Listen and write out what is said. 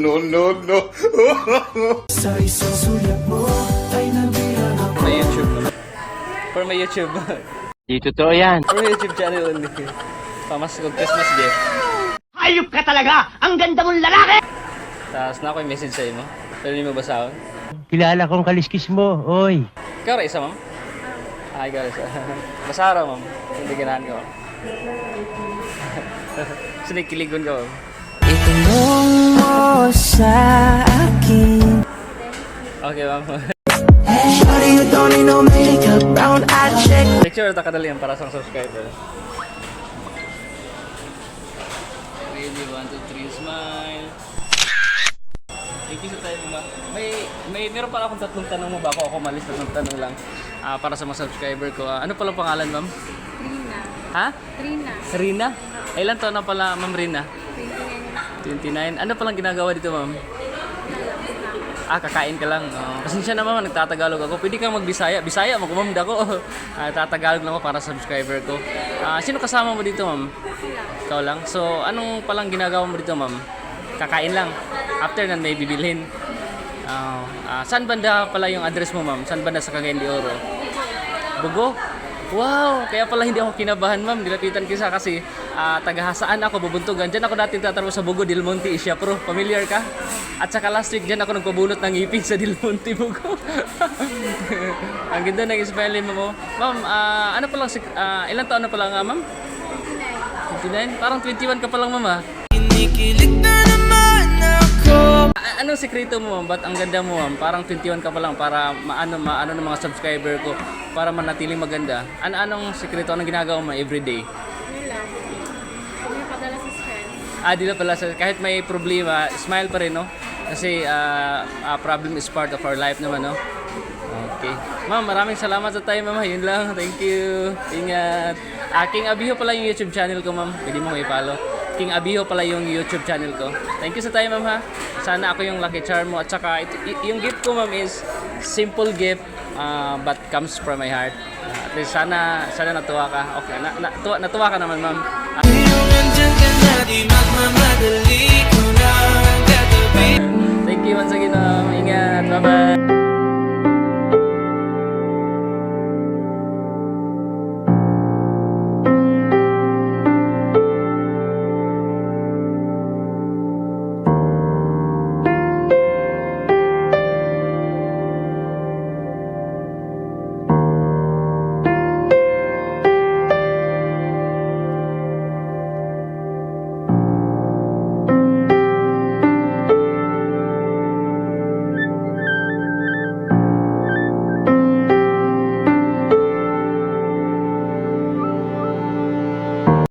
no, no, no. Sa isang sulat mo ay nabihan ako. May YouTube naman. For my YouTube. Di totoo yan. For my YouTube channel only. Pamaskog Christmas gift. Hayop ka talaga! Ang ganda mong lalaki! Tapos na ako yung message sa'yo mo. Pero hindi mo basahon. Kilala kong kaliskis mo, oy. Ikaw rin isa, ma'am? Ay, ikaw rin isa. Basara, ma'am. Hindi ganahan ka, ma'am. Sinikiligon ka, ma'am. Itanong mo sa akin. Okay, ma'am. Shawty, you don't need no makeup, brown eye check. Picture ata kadali yan para sa subscriber. Ready, 1, 2, 3, smile. Thank you sa tayo mo ba? Meron pala akong tatlong tanong mo bago ako malis. Tatlong tanong lang para sa mga subscriber ko. Ano pala pangalan, ma'am? Rina. Ha? Rina. Rina? Ilan taon na pala, ma'am Rina? 29. Ano palang ginagawa dito, ma'am? Kakain ka lang. Pasensya na, ma'am, nagtatagalog ako. Pwede kang magbisaya. Bisaya, magkumamd ako. Tatagalog lang ako para sa subscriber ko. Sino kasama mo dito, ma'am? Ikaw lang. So, anong palang ginagawa mo dito, ma'am? Kakain lang. After nan may bibilhin. Saan banda pala yung address mo, ma'am? Saan banda sa Cagayan de Oro? Bugo? Wow! Kaya pala hindi ako kinabahan, ma'am. Nilapitan ko siya kasi tagahasaan ako, bubuntugan. Diyan ako dati tatarbo sa Bugo, Del Monte, Isya Pro. Familiar ka? At saka last week, diyan ako nagpabunot ng ngipin sa Del Monte, Bugo. Ang ganda ng smile mo. Ma'am, ano pa lang, ilang taon na pala nga, ma'am? 29. 29? Parang 21 ka pa lang, ma'am, ha? Kinikilig na naman ako. Anong sekreto mo, ma'am? Ba't ang ganda mo, ma'am? Parang 21 ka pa lang para maano ng mga subscriber ko para manatiling maganda. Anong sekreto? Anong ginagawa mo everyday? Yun lang. Hindi padala sa stress. Di na pala. Kahit may problema, smile pa rin, no? Kasi problem is part of our life naman, no? Okay. Ma'am, maraming salamat sa time, ma'am. Yun lang. Thank you. Ingat. King Abiho pala yung YouTube channel ko, ma'am. Pwede mo i-follow. King Abiho pala yung YouTube channel ko. Thank you sa time, ma'am, ha. Sana ako yung lucky charm mo. At saka, yung gift ko, ma'am, is simple gift but comes from my heart. At least sana natuwa ka. Okay, natuwa ka naman, ma'am. Yung nandyan ka na, di magmamadali ko na ang katabi. Thank you once again, ma'am. Ingat. Bye-bye.